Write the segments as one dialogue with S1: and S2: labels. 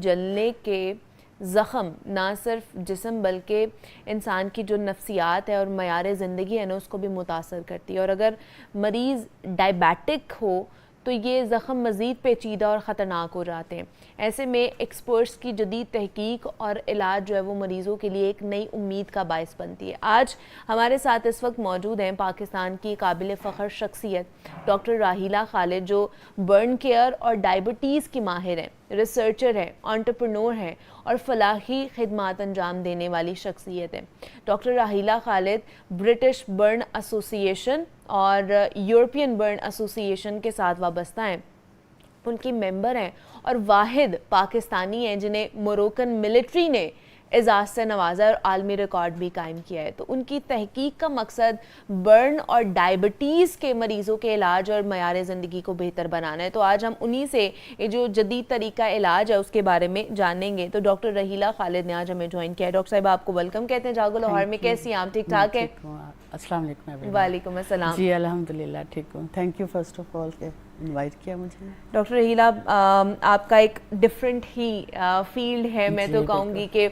S1: جلنے کے زخم نہ صرف جسم بلکہ انسان کی جو نفسیات ہے اور معیار زندگی ہے نا اس کو بھی متاثر کرتی ہے، اور اگر مریض ڈائبیٹک ہو تو یہ زخم مزید پیچیدہ اور خطرناک ہو جاتے ہیں۔ ایسے میں ایکسپرٹس کی جدید تحقیق اور علاج جو ہے وہ مریضوں کے لیے ایک نئی امید کا باعث بنتی ہے۔ آج ہمارے ساتھ اس وقت موجود ہیں پاکستان کی قابل فخر شخصیت ڈاکٹر راحیلہ خالد، جو برن کیئر اور ڈائبٹیز کی ماہر ہیں، ریسرچر ہیں، انٹرپرنور ہیں اور فلاحی خدمات انجام دینے والی شخصیت ہے۔ ڈاکٹر راحیلہ خالد برٹش برن ایسوسی ایشن اور یورپین برن ایسوسی ایشن کے ساتھ وابستہ ہیں، ان کی ممبر ہیں اور واحد پاکستانی ہیں جنہیں موروکن ملٹری نے اعزاز سے نوازا اور عالمی ریکارڈ بھی قائم کیا ہے۔ تو ان کی تحقیق کا مقصد برن اور ڈائبٹیز کے مریضوں کے علاج اور معیار زندگی کو بہتر بنانا ہے۔ تو آج ہم انہی سے یہ جو جدید طریقہ علاج ہے اس کے بارے میں جانیں گے۔ تو ڈاکٹر راحیلہ خالد نے آج ہمیں جوائن کیا ہے۔ ڈاکٹر صاحب آپ کو ویلکم کہتے ہیں جاگو لاہور میں، کیسی ہیں آپ؟ ٹھیک ٹھاک ہیں؟
S2: السلام علیکم۔
S1: وعلیکم السلام۔
S2: جی الحمدللہ ٹھیک ہوں، thank you first of all کہ انوائٹ کیا مجھے۔
S1: ڈاکٹر راحیلہ آپ کا ایک ڈفرینٹ ہی فیلڈ ہے، میں تو کہوں گی کہ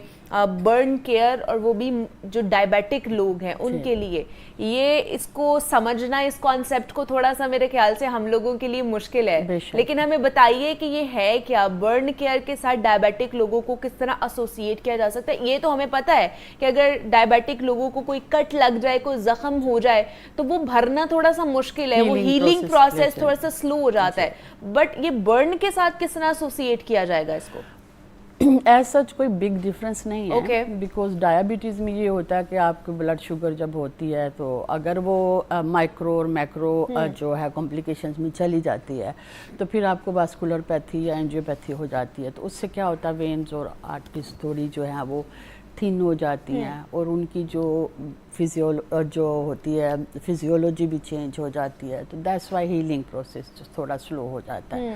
S1: برن کیئر، اور وہ بھی جو ڈائبیٹک لوگ ہیں ان کے لیے یہ اس کو سمجھنا، اس کانسیپٹ کو تھوڑا سا میرے خیال سے ہم لوگوں کے لیے مشکل ہے، لیکن ہمیں بتائیے کہ یہ ہے کیا، برن کیئر کے ساتھ ڈائبیٹک لوگوں کو کس طرح ایسوسیٹ کیا جا سکتا ہے؟ یہ تو ہمیں پتہ ہے کہ اگر ڈائبیٹک لوگوں کو کوئی کٹ لگ جائے، کوئی زخم ہو جائے تو وہ بھرنا تھوڑا سا مشکل ہے، وہ ہیلنگ پروسیس تھوڑا سا سلو ہو جاتا ہے، بٹ یہ برن کے ساتھ کس طرح ایسوسیٹ کیا جائے گا اس کو؟
S2: ایز سچ کوئی بگ ڈفرینس نہیں ہے، بیکاز ڈائبٹیز میں یہ ہوتا ہے کہ آپ کی بلڈ شوگر جب ہوتی ہے تو اگر وہ مائکرو اور میکرو جو ہے کمپلیکیشنز میں چلی جاتی ہے تو پھر آپ کو واسکولر پیتھی یا اینجیوپیتھی ہو جاتی ہے، تو اس سے کیا ہوتا ہے وینز اور آرٹریز تھوڑی جو ہیں وہ تھن ہو جاتی ہیں اور ان کی جو جو ہوتی ہے فزیولوجی بھی چینج ہو جاتی ہے، تو دیٹس وائی ہیلنگ پروسیس تھوڑا سلو ہو جاتا ہے۔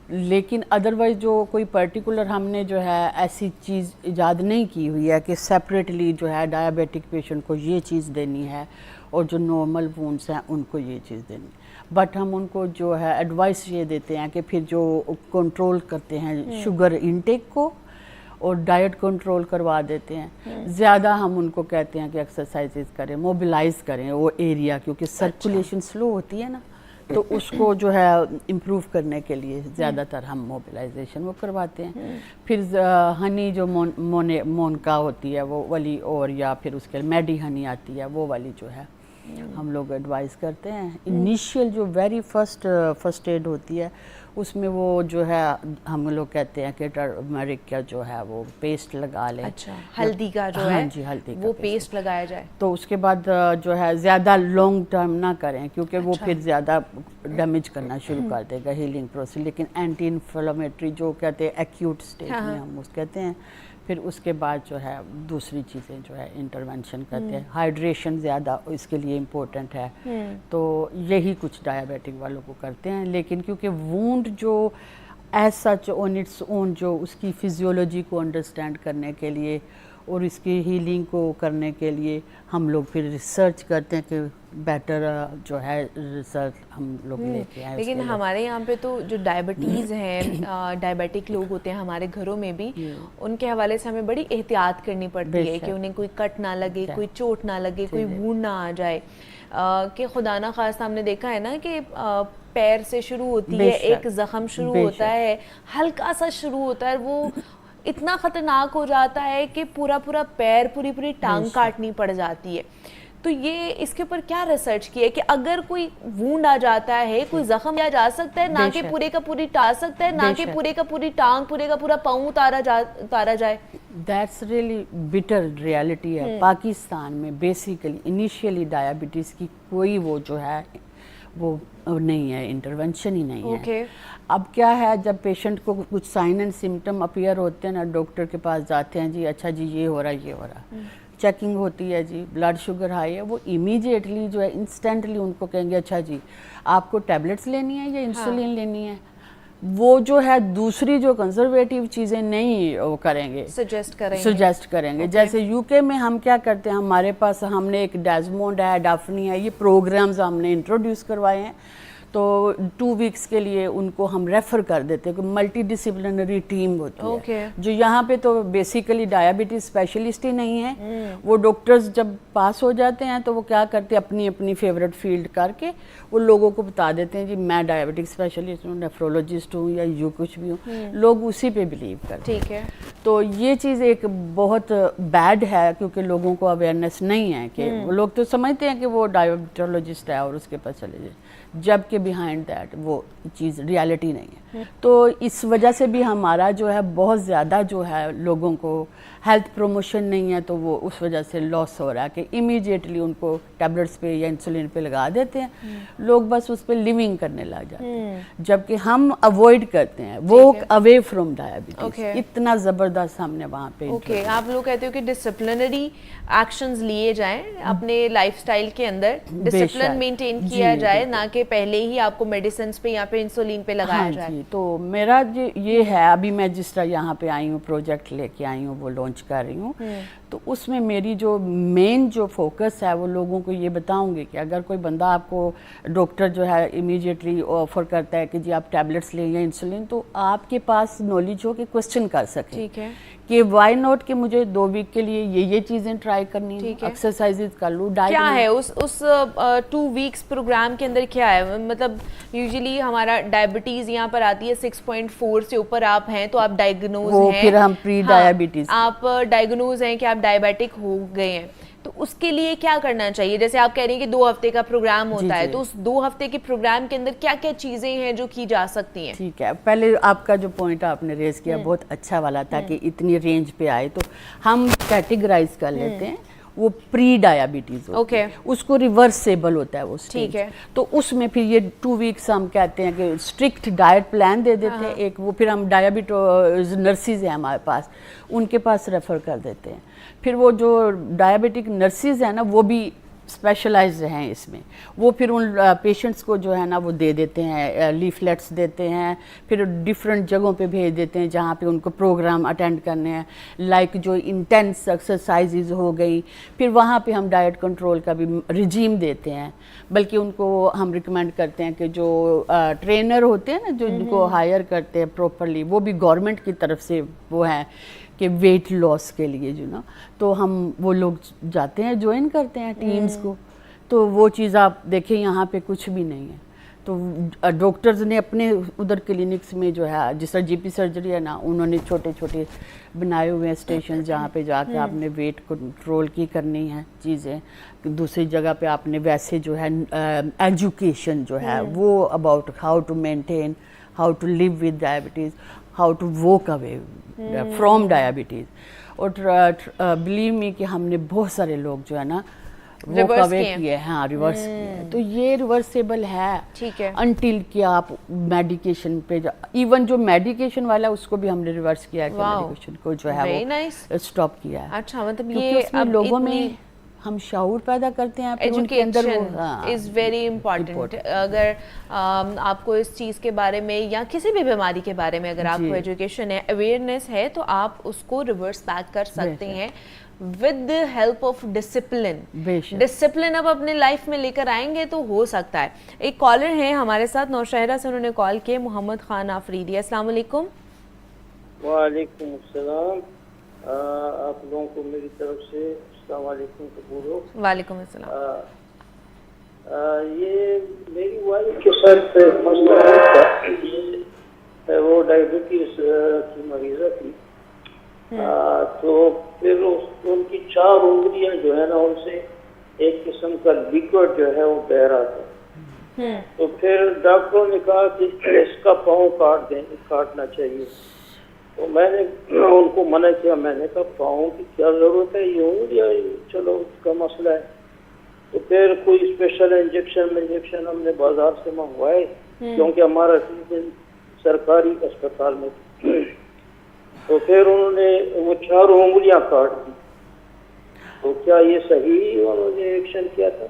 S2: لیکن ادروائز جو کوئی پرٹیکولر ہم نے جو ہے ایسی چیز ایجاد نہیں کی ہوئی ہے کہ سیپریٹلی جو ہے ڈائبیٹک پیشنٹ کو یہ چیز دینی ہے اور جو نارمل وونڈس ہیں ان کو یہ چیز دینی ہے، بٹ ہم ان کو جو ہے ایڈوائس یہ دیتے ہیں کہ پھر جو کنٹرول کرتے ہیں شوگر انٹیک کو اور ڈائٹ کنٹرول کروا دیتے ہیں، زیادہ ہم ان کو کہتے ہیں کہ ایکسرسائزز کریں، موبیلائز کریں وہ ایریا، کیونکہ سرکولیشن سلو ہوتی ہے نا، تو اس کو جو ہے امپروو کرنے کے لیے زیادہ تر ہم موبیلائزیشن وہ کرواتے ہیں۔ پھر ہنی جو مونکا ہوتی ہے وہ والی، اور یا پھر اس کے میڈی ہنی آتی ہے وہ والی جو ہے ہم لوگ ایڈوائز کرتے ہیں۔ انیشیل جو ویری فرسٹ ایڈ ہوتی ہے اس میں وہ جو ہے ہم لوگ کہتے ہیں کہ ٹرمرک کا جو ہے وہ پیسٹ لگا لیں،
S1: اچھا ہلدی کا جو ہے
S2: جی ہلدی
S1: وہ پیسٹ لگایا جائے،
S2: تو اس کے بعد جو ہے زیادہ لانگ ٹرم نہ کریں کیونکہ وہ پھر زیادہ ڈیمیج کرنا شروع کر دے گا ہیلنگ پروسیس، لیکن اینٹی انفلیمیٹری جو کہتے ہیں ایکیوٹ اسٹیج میں ہم اس کہتے ہیں، پھر اس کے بعد جو ہے دوسری چیزیں جو ہے انٹرونشن کرتے ہیں، ہائیڈریشن زیادہ اس کے لیے امپورٹنٹ ہے، تو یہی کچھ ڈائبیٹک والوں کو کرتے ہیں۔ لیکن کیونکہ وونڈ جو as such on its own جو اس کی فزیولوجی کو انڈرسٹینڈ کرنے کے لیے اور اس کی ہیلنگ کو کرنے کے لیے ہم لوگ پھر ریسرچ کرتے ہیں کہ بیٹر جو ہے ریسرچ ہم لوگ لے کے آئے۔
S1: لیکن ہمارے یہاں پہ تو جو ڈائبٹیز ہیں، ڈائبیٹک لوگ ہوتے ہیں ہمارے گھروں میں بھی، ان کے حوالے سے ہمیں بڑی احتیاط کرنی پڑتی ہے کہ انہیں کوئی کٹ نہ لگے، کوئی چوٹ نہ لگے، کوئی وونڈ نہ آ جائے، کہ خدا نہ خواستہ ہم نے دیکھا ہے نا کہ پیر سے شروع ہوتی ہے، ایک زخم شروع ہوتا ہے، ہلکا سا شروع ہوتا ہے، وہ اتنا خطرناک ہو جاتا ہے کہ پورا پیر، پوری ٹانگ کاٹنی پڑ جاتی ہے۔ تو یہ اس کے اوپر کیا ریسرچ کی ہے کہ اگر کوئی وونڈ آ جاتا ہے، کوئی زخم آ جا سکتا ہے، نہ کہ پورے کا پوری ٹا سکتا ہے، نہ کہ پورے کا پوری ٹانگ، پورے کا پورا پاؤں اتارا جائے؟
S2: دیٹس ریئلی بیٹر ریالٹی ہے پاکستان میں۔ بیسیکلی انیشیلی ڈائبٹیز کی کوئی وہ جو ہے وہ نہیں ہے، انٹرونشن ہی نہیں ہے۔ اب کیا ہے، جب پیشنٹ کو کچھ سائن اینڈ سمٹم اپیئر ہوتے ہیں نا، ڈاکٹر کے پاس جاتے ہیں، جی اچھا جی یہ ہو رہا، چیکنگ ہوتی ہے، جی بلڈ شوگر ہائی ہے، وہ امیڈیٹلی جو ہے انسٹنٹلی ان کو کہیں گے اچھا جی آپ کو ٹیبلٹس لینی ہے یا انسولین لینی ہے، وہ جو ہے دوسری جو کنزرویٹیو چیزیں نہیں وہ کریں گے، سجیسٹ کریں گے۔ جیسے یو کے میں ہم کیا کرتے ہیں، ہمارے پاس ہم نے ایک ڈیزمونڈ ہے، ڈافنی ہے، یہ پروگرامز ہم نے انٹروڈیوس کروائے ہیں، تو 2 ویکس کے لیے ان کو ہم ریفر کر دیتے ہیں. ملٹی ڈسپلنری ٹیم ہوتی ہے جو یہاں پہ تو بیسیکلی ڈائبٹیز اسپیشلسٹ ہی نہیں ہے. وہ ڈاکٹرز جب پاس ہو جاتے ہیں تو وہ کیا کرتے ہیں اپنی اپنی فیوریٹ فیلڈ کر کے وہ لوگوں کو بتا دیتے ہیں جی میں ڈائبٹک اسپیشلسٹ ہوں, نیفرولوجسٹ ہوں یا یوں کچھ بھی ہوں. لوگ اسی پہ بلیو کرتے ہیں.
S1: ٹھیک ہے.
S2: تو یہ چیز ایک بہت بیڈ ہے کیونکہ لوگوں کو اویئرنیس نہیں ہے کہ لوگ تو سمجھتے ہیں کہ وہ ڈائبٹولوجسٹ ہے اور اس کے پاس چلے جائیں, جبکہ بیہائنڈ دیٹ وہ چیز ریالٹی نہیں ہے. تو اس وجہ سے بھی ہمارا جو ہے بہت زیادہ جو ہے لوگوں کو ہیلتھ پروموشن نہیں ہے, تو وہ اس وجہ سے لاس ہو رہا ہے کہ امیڈیٹلی ان کو ٹیبلٹس پہ یا انسولین پہ لگا دیتے ہیں. لوگ بس اس پہ لیونگ کرنے لگ جاتے ہیں, جبکہ ہم اوائڈ کرتے ہیں واک اوے فرام ڈائبٹیز. اتنا زبردست ہم نے وہاں پہ.
S1: اوکے, آپ لوگ کہتے ہو کہ ڈسپلنری ایکشنز لیے جائیں اپنے لائف سٹائل کے اندر, ڈسپلن مینٹین کیا جائے, نہ کہ پہلے ہی آپ کو میڈیسنز پہ یا پہ انسولین پہ لگایا جائے.
S2: جی, تو میرا یہ ہے ابھی میں جس طرح یہاں پہ آئی ہوں پروجیکٹ لے کے آئی ہوں وہ لانچ کر رہی ہوں, تو اس میں میری جو مین جو فوکس ہے وہ لوگوں کو یہ بتاؤں گی کہ اگر کوئی بندہ آپ کو ڈاکٹر جو ہے امیڈیٹلی آفر کرتا ہے کہ جی آپ ٹیبلٹس لیں یا انسولین, تو آپ کے پاس نالج ہو کہ کوسچن کر سکیں.
S1: ٹھیک ہے.
S2: کہ وائی ناٹ کہ مجھے 2 ویک کے لیے یہ چیزیں ٹرائی کرنی ہیں, ایکسرسائزز کر لوں.
S1: کیا ہے اس 2 ویکس پروگرام کے اندر کیا ہے؟ مطلب یوزلی ہمارا ڈائبٹیز یہاں پر آتی ہے 6.4 سے اوپر آپ ہیں تو آپ ڈائگنوز ہیں,
S2: پھر ہم پری ڈائبٹیز,
S1: آپ ڈائگنوز ہیں کہ آپ ڈائبیٹک ہو گئے ہیں. تو اس کے لیے کیا کرنا چاہیے؟ جیسے آپ کہہ رہی ہیں کہ 2 ہفتے کا پروگرام ہوتا ہے, تو اس 2 ہفتے کے پروگرام کے اندر کیا کیا چیزیں ہیں جو کی جا سکتی ہیں؟
S2: ٹھیک ہے, پہلے آپ کا جو پوائنٹ آپ نے ریز کیا بہت اچھا والا تھا کہ اتنی رینج پہ آئے, تو ہم کیٹیگرائز کر لیتے ہیں. وہ پری ڈائبٹیز ہوتی ہے, اس کو ریورسیبل ہوتا ہے وہ اسٹیج. تو اس میں پھر یہ 2 ویکس ہم کہتے ہیں کہ اسٹرکٹ ڈائٹ پلان دے دیتے ہیں ایک, وہ پھر ہم ڈائبٹیز نرسز ہیں ہمارے پاس, ان کے پاس ریفر کر دیتے ہیں. پھر وہ جو ڈائبٹک نرسز ہیں نا وہ بھی اسپیشلائزڈ ہیں اس میں, وہ پھر ان پیشنٹس کو جو ہے نا وہ دے دیتے ہیں, لیفلیٹس دیتے ہیں, پھر ڈفرینٹ جگہوں پہ بھیج دیتے ہیں جہاں پہ ان کو پروگرام اٹینڈ کرنے ہیں, لائک جو انٹینس ایکسرسائزز ہو گئی. پھر وہاں پہ ہم ڈائٹ کنٹرول کا بھی رجیم دیتے ہیں, بلکہ ان کو ہم ریکمینڈ کرتے ہیں کہ جو ٹرینر ہوتے ہیں نا جو ان کو ہائر کرتے ہیں پراپرلی, وہ بھی گورنمنٹ کی طرف سے وہ ہیں کہ ویٹ لاس کے لیے جو نا, تو ہم وہ لوگ جاتے ہیں جوائن کرتے ہیں ٹیمز کو. تو وہ چیز آپ دیکھیں یہاں پہ کچھ بھی نہیں ہے. تو ڈاکٹرز نے اپنے ادھر کلینکس میں جو ہے جس طرح جی پی سرجری ہے نا, انہوں نے چھوٹے چھوٹے بنائے ہوئے ہیں اسٹیشن جہاں پہ جا کے آپ نے ویٹ کنٹرول کی کرنی ہے چیزیں. دوسری جگہ پہ آپ نے ویسے جو ہے ایجوکیشن جو ہے وہ about how to maintain, how to live with diabetes, how to walk away from diabetes. اور بلیو می کہ ہم نے بہت سارے لوگ جو ہے نا واک اوے کیے, ہاں ریورس کیے. تو یہ ریورسیبل ہے انٹل کہ آپ میڈیکیشن پہ ایون جو میڈیکیشن والا اس کو بھی ہم نے ریورس کیا کہ میڈیکیشن کو جو ہے وہ اسٹاپ کیا ہے.
S1: اچھا, مطلب یہ
S2: لوگوں میں ہم شعور پیدا کرتے ہیں.
S1: Education is very important. اگر آپ کو اس چیز کے بارے میں یا کسی بھی بیماری کے بارے میں اگر آپ کو ایجوکیشن ہے, اویئرنیس ہے, تو آپ اس کو ریورس بیک کر سکتے ہیں with the help of discipline. Discipline اب اپنے لائف میں لے کر آئیں گے تو ہو سکتا ہے. ایک کالر ہیں ہمارے ساتھ نوشہرہ سے, انہوں نے کال کیے, محمد خان آفریدی. السلام علیکم.
S3: وعلیکم السلام. آپ لوگوں کو میری طرف سے السلام علیکم قبول ہو.
S1: وعلیکم السلام.
S3: یہ میری والد کے ساتھ مسئلہ ہے, وہ ڈائبٹیز کی مریضہ تھی, تو پھر ان کی 4 انگلیاں جو ہے نا ان سے ایک قسم کا لیکوڈ جو ہے وہ بہ رہا تھا. تو پھر ڈاکٹروں نے کہا کہ اس کا پاؤں کاٹنا چاہیے. تو میں نے ان کو منع کیا, میں نے کہا پاؤں کی کیا ضرورت ہے, یہ انگلیاں چلو اس کا مسئلہ ہے. تو پھر کوئی اسپیشل انجیکشن ہم نے بازار سے منگوائے کیونکہ ہمارا سرکاری اسپتال میں تھا. تو پھر انہوں نے وہ 4 انگلیاں کاٹ دی. تو کیا یہ صحیح انہوں نے ایکشن کیا تھا؟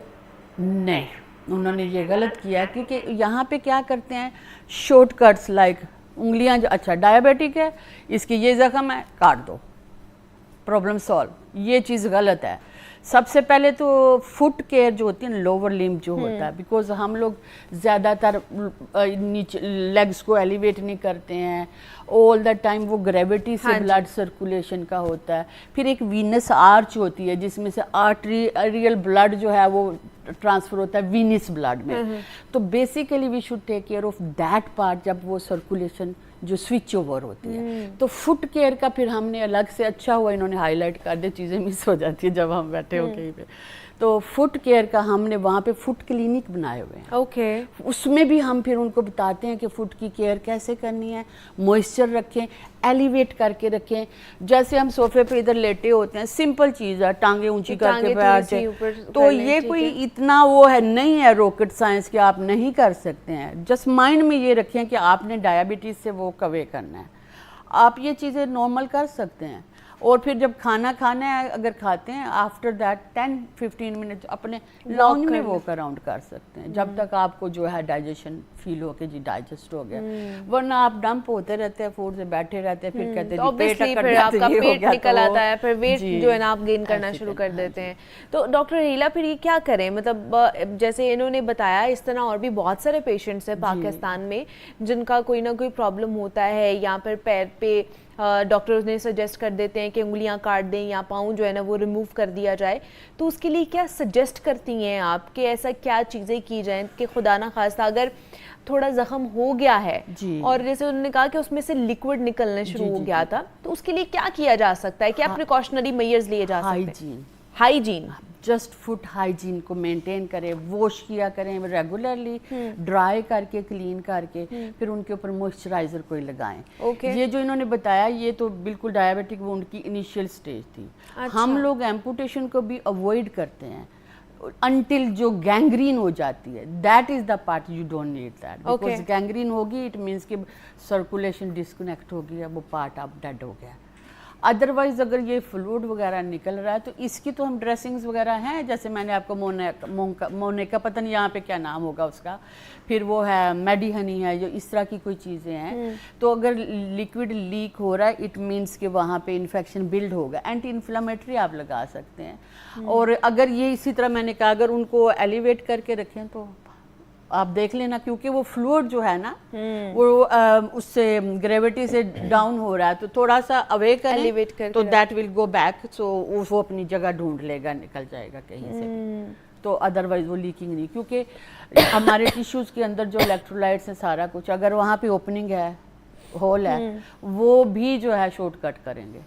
S2: نہیں, انہوں نے یہ غلط کیا کیونکہ یہاں پہ کیا کرتے ہیں شارٹ کٹس, لائک انگلیاں جو اچھا ڈائبیٹک ہے اس کی یہ زخم ہے کاٹ دو, پرابلم سالو. یہ چیز غلط ہے. سب سے پہلے تو فٹ کیئر جو ہوتی ہے نا لوور لمب جو ہوتا ہے, بیکاز ہم لوگ زیادہ تر نیچے لیگس کو ایلیویٹ نہیں کرتے ہیں آل دا ٹائم, وہ گریوٹی سے بلڈ سرکولیشن کا ہوتا ہے. پھر ایک وینس آرچ ہوتی ہے جس میں سے آرٹریل بلڈ جو ہے وہ ٹرانسفر ہوتا ہے وینس بلڈ میں. تو basically we should take care of that part جب وہ سرکولیشن جو سوئچ اوور ہوتی ہے. تو فٹ کیئر کا پھر ہم نے الگ سے, اچھا ہوا انہوں نے ہائی لائٹ کر دے, چیزیں مس ہو جاتی ہیں جب ہم بیٹھے ہو کہیں پہ. تو فٹ کیئر کا ہم نے وہاں پہ فٹ کلینک بنائے ہوئے ہیں.
S1: اوکے,
S2: اس میں بھی ہم پھر ان کو بتاتے ہیں کہ فٹ کی کیئر کیسے کرنی ہے, موئسچر رکھیں, ایلیویٹ کر کے رکھیں. جیسے ہم صوفے پہ ادھر لیٹے ہوتے ہیں, سمپل چیز ہے, ٹانگیں اونچی کر کے بیٹھے, تو یہ کوئی اتنا وہ ہے نہیں ہے راکٹ سائنس کہ آپ نہیں کر سکتے ہیں. جسٹ مائنڈ میں یہ رکھیں کہ آپ نے ڈائبٹیز سے وہ کوے کرنا ہے, آپ یہ چیزیں نارمل کر سکتے ہیں. اور پھر جب کھانا کھانا ہے اگر کھاتے ہیں آفٹر دیٹ 10-15 منٹ اپنے لانگ میں واک اراؤنڈ کر سکتے ہیں جب تک آپ کو جو ہے ڈائجیشن فیل ہو کے جی ڈائجسٹ ہو گیا. ورنہ آپ ڈمپ ہوتے رہتے ہیں فوڈ سے, بیٹھے رہتے ہیں, پھر کہتے ہیں
S1: پھر آپ کا پیٹ نکل آتا ہے, پھر ویٹ جو ہے نا آپ گین کرنا شروع کر دیتے ہیں. تو ڈاکٹر رحیلہ پھر یہ کیا کریں, مطلب جیسے انہوں نے بتایا اس طرح اور بھی بہت سارے پیشنٹس ہیں پاکستان میں جن کا کوئی نہ کوئی پرابلم ہوتا ہے, یا پھر پیر پہ ڈاکٹرز نے سجیسٹ کر دیتے ہیں کہ انگلیاں کاٹ دیں یا پاؤں جو ہے نا وہ ریموو کر دیا جائے. تو اس کے لیے کیا سجیسٹ کرتی ہیں آپ کہ ایسا کیا چیزیں کی جائیں کہ خدا نہ خواستہ اگر تھوڑا زخم ہو گیا ہے اور جیسے انہوں نے کہا کہ اس میں سے لیکوڈ نکلنا شروع ہو گیا تھا, تو اس کے لیے کیا کیا جا سکتا ہے, کیا پریکاشنری میئرز لیے جا سکتے ہیں؟ ہائیجین,
S2: جسٹ فٹ ہائیجین کو مینٹین کریں, واش کیا کریں ریگولرلی, ڈرائی کر کے کلین کر کے, پھر ان کے اوپر موئسچرائزر کوئی لگائیں. یہ جو انہوں نے بتایا یہ تو بالکل ڈائبٹک وونڈ کی انیشیل سٹیج تھی. ہم لوگ ایمپوٹیشن کو بھی اوائڈ کرتے ہیں انٹل جو گینگرین ہو جاتی ہے, that is the part you don't need that, because gangrene ہوگی اٹ مینس کہ سرکولیشن ڈسکنیکٹ ہو گیا, وہ پارٹ اب ڈیڈ ہو گیا. ادروائز اگر یہ فلوڈ وغیرہ نکل رہا ہے تو اس کی تو ہم ڈریسنگز وغیرہ ہیں, جیسے میں نے آپ کو مونیکا پتہ نہیں یہاں پہ کیا نام ہوگا اس کا, پھر وہ ہے میڈی ہنی ہے, جو اس طرح کی کوئی چیزیں ہیں. تو اگر لیکوڈ لیک ہو رہا ہے اٹ مینس کہ وہاں پہ انفیکشن بلڈ ہوگا, اینٹی انفلیمیٹری آپ لگا سکتے ہیں. اور اگر یہ اسی طرح میں نے کہا اگر ان کو ایلیویٹ کر کے رکھیں تو آپ دیکھ لینا, کیونکہ وہ فلوئڈ جو ہے نا وہ اس سے گریوٹی سے ڈاؤن ہو رہا ہے, تو تھوڑا سا اوے کریں تو دیٹ ول گو بیک, سو وہ اپنی جگہ ڈھونڈ لے گا, نکل جائے گا کہیں سے. تو ادروائز وہ لیکنگ نہیں, کیونکہ ہمارے ٹیشوز کے اندر جو الیکٹرولائٹس ہیں سارا کچھ, اگر وہاں پہ اوپننگ ہے, ہول ہے, وہ بھی جو ہے شارٹ کٹ کریں گے.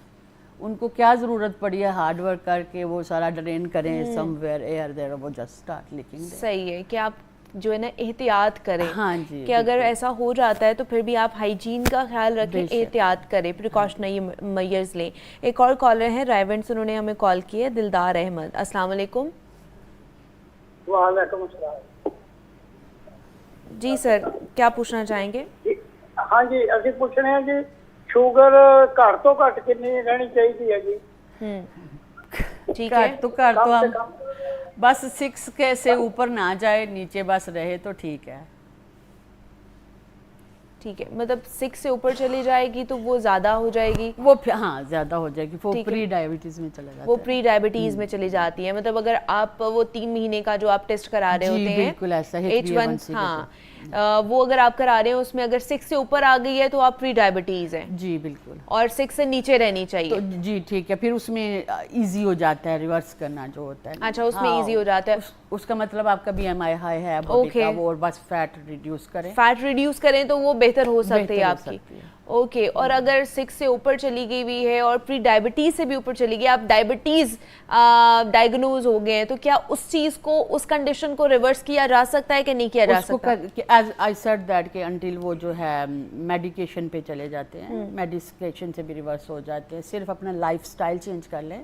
S2: ان کو کیا ضرورت پڑی ہے ہارڈ ورک کر کے وہ سارا ڈرین کریں سم ویئر ایئر دیر, وہ جسٹ اسٹارٹ لیکنگ.
S1: صحیح ہے کہ آپ جو ہے نا احتیاط کریں, کہ اگر ایسا ہو جاتا ہے تو پھر بھی آپ ہائیجین کا خیال رکھیں, احتیاط کریں, پریکاشنری میئرز لیں. ایک اور کالر ہیں رائیونڈ سے, انہوں نے ہمیں کال کی ہے, دلدار احمد. السلام علیکم.
S3: وعلیکم السلام.
S1: جی سر, کیا پوچھنا چاہیں گے؟
S3: ہاں جی, ਅਸੀਂ ਪੁੱਛਣਾ ਹੈ ਜੀ ਸ਼ੂਗਰ ਘੱਟ ਤੋਂ ਘੱਟ ਕਿੰਨੀ ਰਹਿਣੀ ਚਾਹੀਦੀ ਹੈ ਜੀ?
S1: ٹھیک ہے,
S2: تو ہم بس 6 کے سے اوپر نہ جائے, نیچے بس رہے تو ٹھیک ہے.
S1: ٹھیک ہے, مطلب 6 سے اوپر چلی جائے گی تو وہ زیادہ ہو جائے گی,
S2: وہ ہاں زیادہ ہو جائے گی, وہ پری ڈائبٹیز میں چلا جاتا ہے,
S1: وہ پری ڈائبٹیز میں چلی جاتی ہے. مطلب اگر آپ وہ 3 مہینے کا جو آپ ٹیسٹ کرا رہے ہوتے ہیں
S2: بالکل ایسا
S1: H1, ہاں وہ اگر آپ کرا رہے ہیں اس میں اگر 6 سے اوپر آ گئی ہے تو آپ پری ڈائبٹیز ہیں.
S2: جی بالکل,
S1: اور 6 سے نیچے رہنی چاہیے.
S2: جی ٹھیک ہے, پھر اس میں ایزی ہو جاتا ہے ریورس کرنا جو ہوتا ہے.
S1: اچھا, اس میں ایزی ہو جاتا ہے.
S2: اس کا مطلب آپ کا بی ایم آئی ہائی ہے باڈی کا, وہ بس فیٹ ریڈیوس کریں,
S1: فیٹ ریڈیوس کریں تو وہ بہتر ہو سکتی ہے آپ کی. اوکے, اور اگر 6 سے اوپر چلی گئی ہوئی ہے اور پری ڈائبٹیز سے بھی اوپر چلی گئی, آپ ڈائبٹیز ڈائگنوز ہو گئے ہیں, تو کیا اس چیز کو, اس کنڈیشن کو ریورس کیا جا سکتا ہے کہ نہیں کیا جا سکتا؟
S2: ایز آئی سیڈ دیٹ کہ انٹل وہ جو ہے میڈیکیشن پہ چلے جاتے ہیں, میڈیکیشن سے بھی ریورس ہو جاتے ہیں, صرف اپنا لائف سٹائل چینج کر لیں.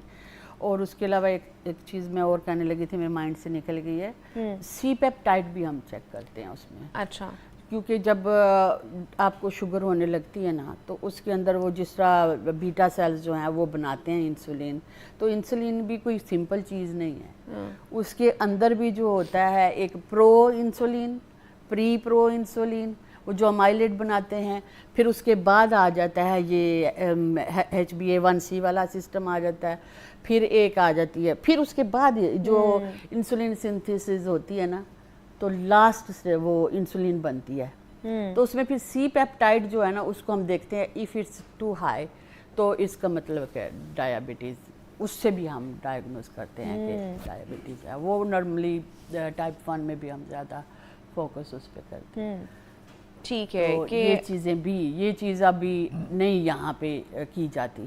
S2: اور اس کے علاوہ ایک چیز میں اور کہنے لگی تھی, میرے مائنڈ سے نکل گئی ہے, سی پیپٹائڈ بھی ہم چیک کرتے ہیں اس میں.
S1: اچھا,
S2: کیونکہ جب آپ کو شوگر ہونے لگتی ہے نا تو اس کے اندر وہ جس طرح بیٹا سیلز جو ہیں وہ بناتے ہیں انسولین, تو انسولین بھی کوئی سمپل چیز نہیں ہے. اس کے اندر بھی جو ہوتا ہے ایک پرو انسولین, پری پرو انسولین, وہ جو امائلیٹ بناتے ہیں. پھر اس کے بعد آ جاتا ہے یہ HbA1c والا سسٹم آ جاتا ہے, پھر ایک آ جاتی ہے, پھر اس کے بعد جو انسولین سنتھیسس ہوتی ہے نا, تو لاسٹ سے وہ انسولین بنتی ہے. تو اس میں پھر سی پیپٹائڈ جو ہے نا, اس کو ہم دیکھتے ہیں اف اٹس ٹو ہائی تو اس کا مطلب کہ ڈائبٹیز, اس سے بھی ہم ڈائگنوز کرتے ہیں کہ ڈائبٹیز ہے. وہ نارملی ٹائپ 1 میں بھی ہم زیادہ فوکس اس پہ کرتے ہیں.
S1: ٹھیک ہے کہ
S2: یہ چیزیں بھی, یہ چیز ابھی نہیں یہاں پہ کی جاتی.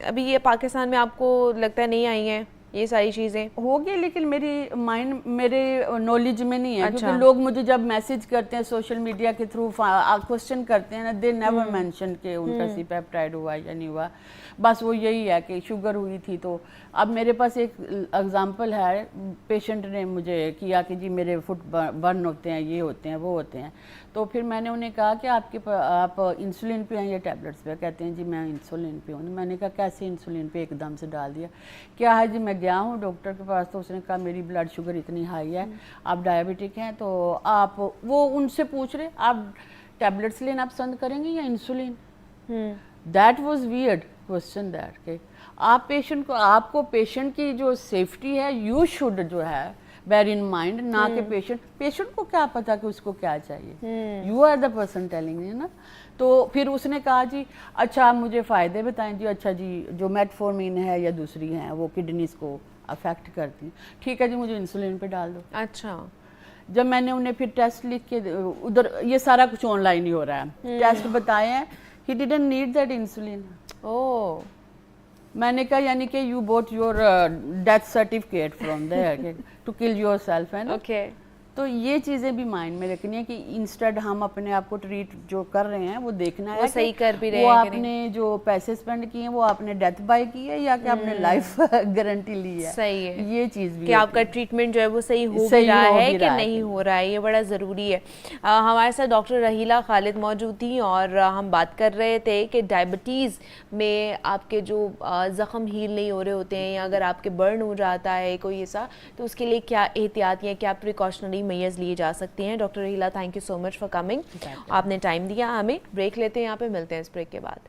S1: ابھی یہ پاکستان میں آپ کو لگتا ہے نہیں آئی ہیں یہ ساری چیزیں؟
S2: ہوگی لیکن میرے نالج میں نہیں ہے, کیونکہ لوگ مجھے جب میسج کرتے ہیں سوشل میڈیا کے تھرو کوسچن کرتے ہیں نا, دے نیور مینشن کہ ان کا سی پیپٹائڈ ہوا یا نہیں ہوا. بس وہ یہی ہے کہ شوگر ہوئی تھی. تو اب میرے پاس ایک اگزامپل ہے, پیشنٹ نے مجھے کیا کہ جی میرے فٹ برن ہوتے ہیں, یہ ہوتے ہیں, وہ ہوتے ہیں. تو پھر میں نے انہیں کہا کہ آپ انسولین پہ ہیں یا ٹیبلٹس پہ؟ کہتے ہیں جی میں انسولین پہ ہوں. میں نے کہا کیسے انسولین پہ ایک دم سے ڈال دیا؟ کیا ہے جی میں گیا ہوں ڈاکٹر کے پاس, تو اس نے کہا میری بلڈ شوگر اتنی ہائی ہے, آپ ڈائبٹک ہیں, تو آپ وہ ان سے پوچھ رہے آپ ٹیبلٹس لینا پسند کریں گے یا insulin. That was weird question that کہ آپ کو پیشنٹ کی جو سیفٹی ہے یو شوڈ جو ہے بیئر ان مائنڈ, نہ کہ پیشنٹ کو کیا پتا کہ اس کو کیا چاہیے. You are the person telling نا. تو پھر اس نے کہا جی اچھا آپ مجھے فائدے بتائیں. جی اچھا جی جو میٹفورمین ہے یا دوسری ہیں وہ کڈنیز کو افیکٹ کرتی, ٹھیک ہے جی مجھے انسولین پہ ڈال دو.
S1: اچھا,
S2: جب میں نے انہیں پھر ٹیسٹ لکھ کے ادھر, یہ سارا کچھ آن لائن ہی ہو رہا ہے, ٹیسٹ بتائے ہیں, he didn't need that insulin.
S1: او
S2: میں نے کہا یعنی کہ you bought your death certificate from there to kill yourself, ہے نا.
S1: اوکے,
S2: تو یہ چیزیں بھی مائنڈ میں رکھنی ہے کہ انسٹیڈ ہم اپنے آپ کو ٹریٹ جو کر رہے ہیں وہ دیکھنا ہے
S1: صحیح کر بھی رہے
S2: ہیں, وہ
S1: ہیں
S2: آپ نے جو پیسے اسپینڈ کیے ہیں وہ آپ نے ڈیتھ بائی کی ہے یا کہ آپ نے لائف گارنٹی لی ہے.
S1: صحیح ہے,
S2: یہ چیز بھی
S1: کہ آپ کا ٹریٹمنٹ جو ہے وہ صحیح ہو بھی رہا ہے کہ نہیں ہو رہا ہے, یہ بڑا ضروری ہے. ہمارے ساتھ ڈاکٹر رحیلہ خالد موجود تھیں اور ہم بات کر رہے تھے کہ ڈائبٹیز میں آپ کے جو زخم ہیل نہیں ہو رہے ہوتے ہیں یا اگر آپ کے برن ہو جاتا ہے کوئی ایسا, تو اس کے لیے کیا احتیاط یا کیا پریکاشنری میئرز لیے جا سکتے ہیں. Doctor Raheela thank you so much for coming, آپ نے ٹائم دیا ہمیں. بریک لیتے ہیں, یہاں پہ ملتے ہیں اس بریک کے بعد.